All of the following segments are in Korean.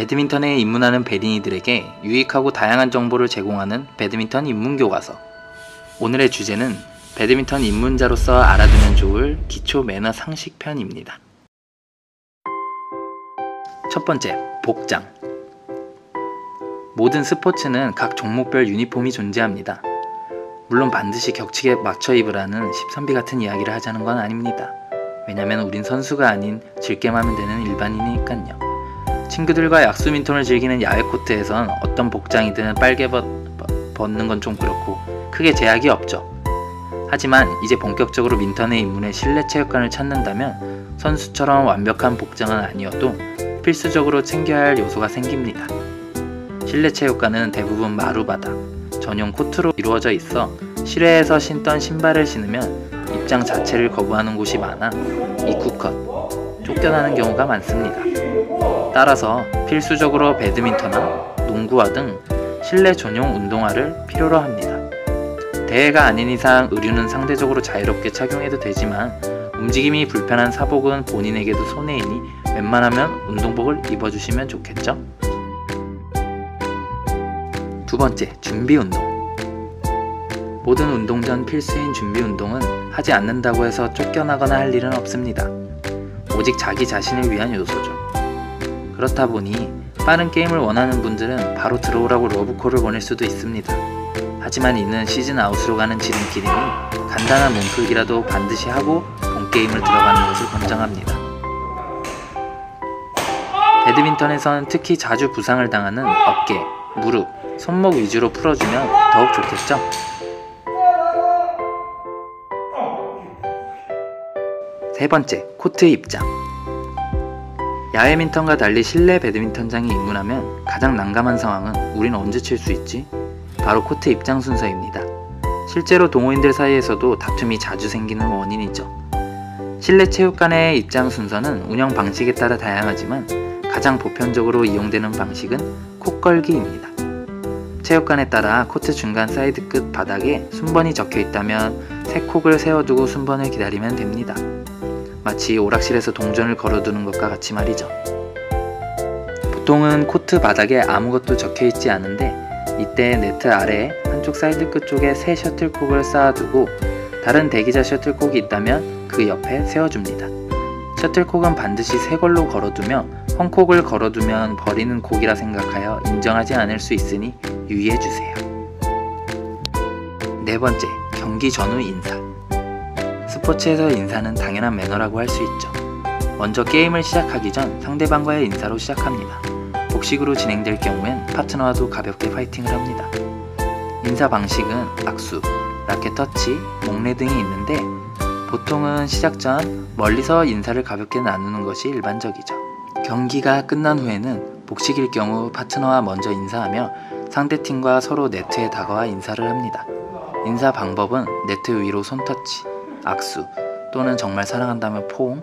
배드민턴에 입문하는 배린이들에게 유익하고 다양한 정보를 제공하는 배드민턴 입문교과서. 오늘의 주제는 배드민턴 입문자로서 알아두면 좋을 기초 매너 상식 편입니다. 첫 번째, 복장. 모든 스포츠는 각 종목별 유니폼이 존재합니다. 물론 반드시 격식에 맞춰 입으라는 십선비 같은 이야기를 하자는 건 아닙니다. 왜냐면 우린 선수가 아닌 즐게만 하면 되는 일반인이니깐요. 친구들과 약수민턴을 즐기는 야외 코트에선 어떤 복장이든 빨개 벗는 건 좀 그렇고 크게 제약이 없죠. 하지만 이제 본격적으로 민턴에 입문해 실내 체육관을 찾는다면 선수처럼 완벽한 복장은 아니어도 필수적으로 챙겨야 할 요소가 생깁니다. 실내 체육관은 대부분 마루바닥, 전용 코트로 이루어져 있어 실외에서 신던 신발을 신으면 입장 자체를 거부하는 곳이 많아 입구컷, 쫓겨나는 경우가 많습니다. 따라서 필수적으로 배드민턴화, 농구화 등 실내 전용 운동화를 필요로 합니다. 대회가 아닌 이상 의류는 상대적으로 자유롭게 착용해도 되지만 움직임이 불편한 사복은 본인에게도 손해이니 웬만하면 운동복을 입어주시면 좋겠죠? 두 번째, 준비 운동. 모든 운동 전 필수인 준비 운동은 하지 않는다고 해서 쫓겨나거나 할 일은 없습니다. 오직 자기 자신을 위한 요소죠. 그렇다 보니 빠른 게임을 원하는 분들은 바로 들어오라고 러브콜을 보낼 수도 있습니다. 하지만 이는 시즌 아웃으로 가는 지름길이니 간단한 몸풀기라도 반드시 하고 본게임을 들어가는 것을 권장합니다. 배드민턴에선 특히 자주 부상을 당하는 어깨, 무릎, 손목 위주로 풀어주면 더욱 좋겠죠? 세 번째, 코트 입장. 야외 민턴과 달리 실내 배드민턴장에 입문하면 가장 난감한 상황은 우린 언제 칠 수 있지? 바로 코트 입장 순서입니다. 실제로 동호인들 사이에서도 다툼이 자주 생기는 원인이죠. 실내 체육관의 입장 순서는 운영 방식에 따라 다양하지만 가장 보편적으로 이용되는 방식은 콕 걸기입니다. 체육관에 따라 코트 중간 사이드 끝 바닥에 순번이 적혀 있다면 세 콕을 세워두고 순번을 기다리면 됩니다. 마치 오락실에서 동전을 걸어두는 것과 같이 말이죠. 보통은 코트 바닥에 아무것도 적혀 있지 않은데 이때 네트 아래 한쪽 사이드 끝 쪽에 새 셔틀콕을 쌓아두고 다른 대기자 셔틀콕이 있다면 그 옆에 세워줍니다. 셔틀콕은 반드시 새 걸로 걸어두며 헝콕을 걸어두면 버리는 콕이라 생각하여 인정하지 않을 수 있으니 유의해주세요. 네 번째, 경기 전후 인사. 스포츠에서 인사는 당연한 매너라고 할 수 있죠. 먼저 게임을 시작하기 전 상대방과의 인사로 시작합니다. 복식으로 진행될 경우엔 파트너와도 가볍게 파이팅을 합니다. 인사 방식은 악수, 라켓 터치, 목례 등이 있는데 보통은 시작 전 멀리서 인사를 가볍게 나누는 것이 일반적이죠. 경기가 끝난 후에는 복식일 경우 파트너와 먼저 인사하며 상대팀과 서로 네트에 다가와 인사를 합니다. 인사 방법은 네트 위로 손터치, 악수 또는 정말 사랑한다면 포옹?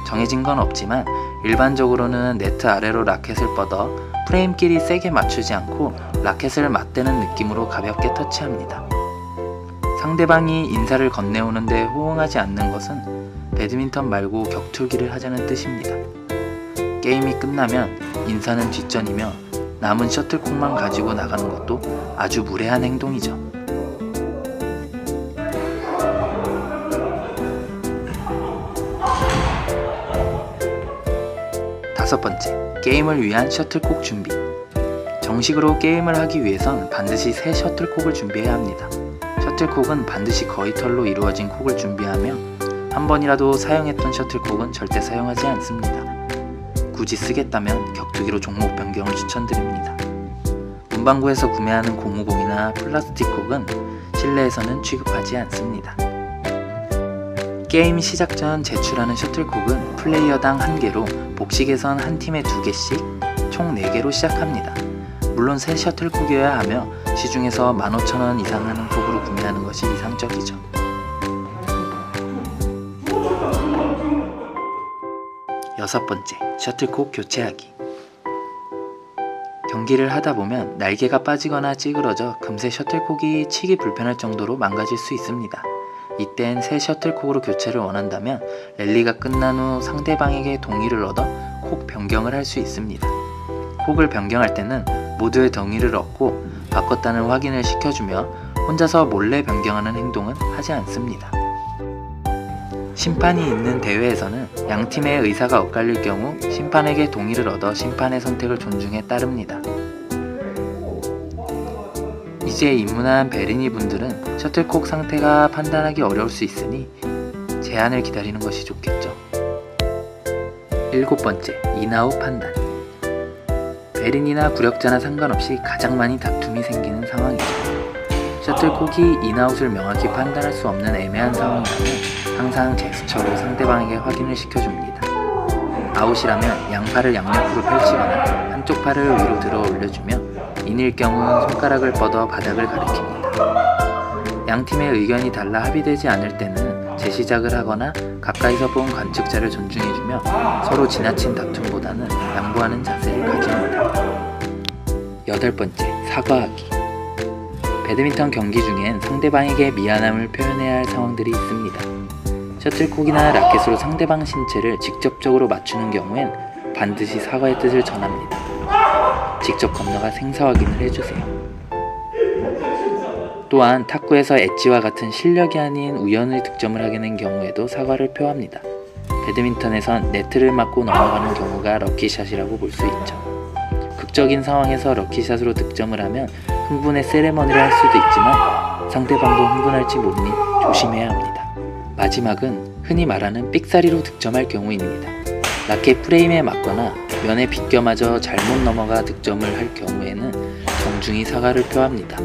정해진 건 없지만 일반적으로는 네트 아래로 라켓을 뻗어 프레임끼리 세게 맞추지 않고 라켓을 맞대는 느낌으로 가볍게 터치합니다. 상대방이 인사를 건네오는데 호응하지 않는 것은 배드민턴 말고 격투기를 하자는 뜻입니다. 게임이 끝나면 인사는 뒷전이며 남은 셔틀콕만 가지고 나가는 것도 아주 무례한 행동이죠. 다섯 번째, 게임을 위한 셔틀콕 준비. 정식으로 게임을 하기 위해선 반드시 새 셔틀콕을 준비해야 합니다. 셔틀콕은 반드시 거의 털로 이루어진 콕을 준비하며 한 번이라도 사용했던 셔틀콕은 절대 사용하지 않습니다. 굳이 쓰겠다면 격투기로 종목 변경을 추천드립니다. 문방구에서 구매하는 고무공이나 플라스틱 콕은 실내에서는 취급하지 않습니다. 게임 시작 전 제출하는 셔틀콕은 플레이어당 1개로 복식에선 한 팀에 2개씩 총 4개로 시작합니다. 물론 새 셔틀콕이어야 하며 시중에서 15,000원 이상 하는 콕으로 구매하는 것이 이상적이죠. 여섯 번째, 셔틀콕 교체하기. 경기를 하다 보면 날개가 빠지거나 찌그러져 금세 셔틀콕이 치기 불편할 정도로 망가질 수 있습니다. 이땐 새 셔틀콕으로 교체를 원한다면 랠리가 끝난 후 상대방에게 동의를 얻어 콕 변경을 할 수 있습니다. 콕을 변경할 때는 모두의 동의를 얻고 바꿨다는 확인을 시켜주며 혼자서 몰래 변경하는 행동은 하지 않습니다. 심판이 있는 대회에서는 양 팀의 의사가 엇갈릴 경우 심판에게 동의를 얻어 심판의 선택을 존중해 따릅니다. 이제 입문한 베리니 분들은 셔틀콕 상태가 판단하기 어려울 수 있으니 제한을 기다리는 것이 좋겠죠. 7번째, 인아웃 판단. 베린이나 구력자나 상관없이 가장 많이 다툼이 생기는 상황이죠. 셔틀콕이 인아웃을 명확히 판단할 수 없는 애매한 상황이라면 항상 제스처로 상대방에게 확인을 시켜줍니다. 아웃이라면 양팔을 양옆으로 펼치거나 한쪽 팔을 위로 들어 올려주며 인일 경우 손가락을 뻗어 바닥을 가리킵니다. 양팀의 의견이 달라 합의되지 않을 때는 재시작을 하거나 가까이서 본 관측자를 존중해주며 서로 지나친 다툼보다는 양보하는 자세를 가집니다. 8번째, 사과하기. 배드민턴 경기 중엔 상대방에게 미안함을 표현해야 할 상황들이 있습니다. 셔틀콕이나 라켓으로 상대방 신체를 직접적으로 맞추는 경우엔 반드시 사과의 뜻을 전합니다. 직접 건너가 생사 확인을 해주세요. 또한 탁구에서 엣지와 같은 실력이 아닌 우연의 득점을 하게 된 경우에도 사과를 표합니다. 배드민턴에선 네트를 맞고 넘어가는 경우가 럭키샷이라고 볼 수 있죠. 극적인 상황에서 럭키샷으로 득점을 하면 흥분의 세레머니를 할 수도 있지만 상대방도 흥분할지 모르니 조심해야 합니다. 마지막은 흔히 말하는 삑사리로 득점할 경우입니다. 라켓 프레임에 맞거나 면에 비껴맞아 잘못 넘어가 득점을 할 경우에는 정중히 사과를 표합니다.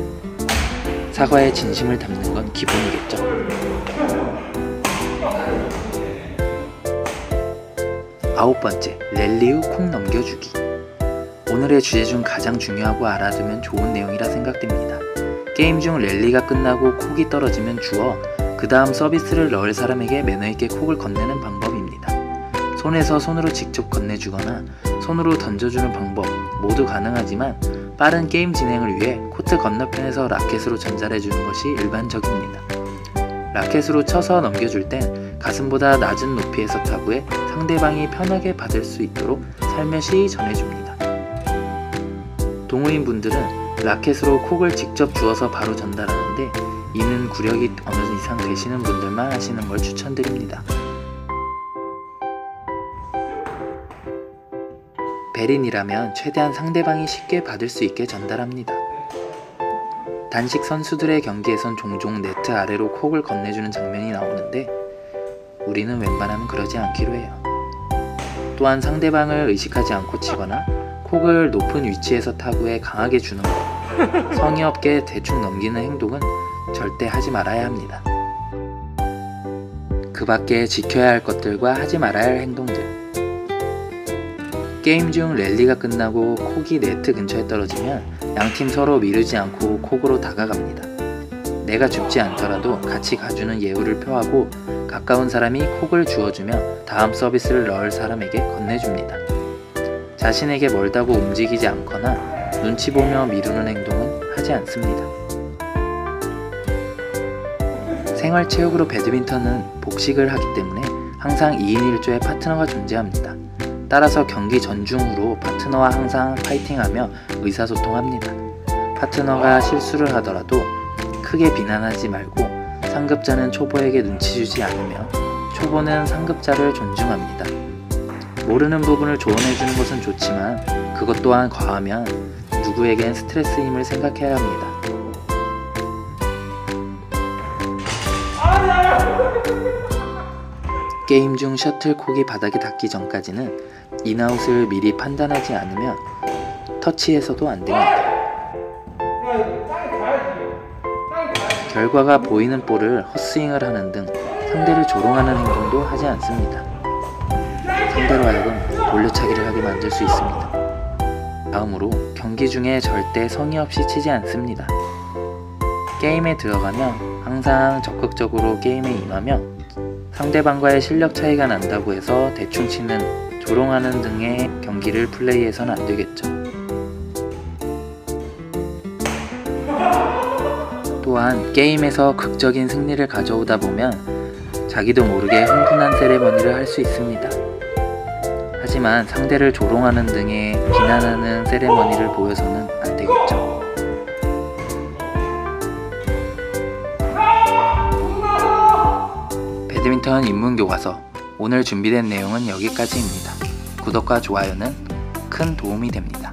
사과에 진심을 담는 건 기본이겠죠. 9번째, 랠리 후 콕 넘겨주기. 오늘의 주제 중 가장 중요하고 알아두면 좋은 내용이라 생각됩니다. 게임 중 랠리가 끝나고 콕이 떨어지면 주워 그 다음 서비스를 넣을 사람에게 매너있게 콕을 건네는 방법입니다. 손에서 손으로 직접 건네주거나 손으로 던져주는 방법 모두 가능하지만 빠른 게임 진행을 위해 코트 건너편에서 라켓으로 전달해주는 것이 일반적입니다. 라켓으로 쳐서 넘겨줄 땐 가슴보다 낮은 높이에서 타구해 상대방이 편하게 받을 수 있도록 살며시 전해줍니다. 동호인 분들은 라켓으로 콕을 직접 주워서 바로 전달하는데 이는 구력이 어느 이상 되시는 분들만 하시는 걸 추천드립니다. 베린이라면 최대한 상대방이 쉽게 받을 수 있게 전달합니다. 단식 선수들의 경기에선 종종 네트 아래로 콕을 건네주는 장면이 나오는데 우리는 웬만하면 그러지 않기로 해요. 또한 상대방을 의식하지 않고 치거나 콕을 높은 위치에서 타구해 강하게 주는 것, 성의 없게 대충 넘기는 행동은 절대 하지 말아야 합니다. 그 밖에 지켜야 할 것들과 하지 말아야 할 행동들. 게임 중 랠리가 끝나고 콕이 네트 근처에 떨어지면 양팀 서로 미루지 않고 콕으로 다가갑니다. 내가 줍지 않더라도 같이 가주는 예우를 표하고 가까운 사람이 콕을 주워주며 다음 서비스를 넣을 사람에게 건네줍니다. 자신에게 멀다고 움직이지 않거나 눈치 보며 미루는 행동은 하지 않습니다. 생활체육으로 배드민턴은 복식을 하기 때문에 항상 2인 1조의 파트너가 존재합니다. 따라서 경기 전중으로 파트너와 항상 파이팅하며 의사소통합니다. 파트너가 실수를 하더라도 크게 비난하지 말고 상급자는 초보에게 눈치 주지 않으며 초보는 상급자를 존중합니다. 모르는 부분을 조언해주는 것은 좋지만 그것 또한 과하면 누구에겐 스트레스임을 생각해야 합니다. 게임 중 셔틀콕이 바닥에 닿기 전까지는 인아웃을 미리 판단하지 않으면 터치해서도 안됩니다. 결과가 보이는 볼을 헛스윙을 하는 등 상대를 조롱하는 행동도 하지 않습니다. 상대로 하여금 돌려차기를 하게 만들 수 있습니다. 다음으로 경기 중에 절대 성의 없이 치지 않습니다. 게임에 들어가면 항상 적극적으로 게임에 임하며 상대방과의 실력 차이가 난다고 해서 대충 치는, 조롱하는 등의 경기를 플레이해서는 안되겠죠. 또한 게임에서 극적인 승리를 가져오다 보면 자기도 모르게 흥분한 세레머니를 할 수 있습니다. 하지만 상대를 조롱하는 등의 비난하는 세레머니를 보여서는 안 되겠죠. 배드민턴 입문교과서, 오늘 준비된 내용은 여기까지입니다. 구독과 좋아요는 큰 도움이 됩니다.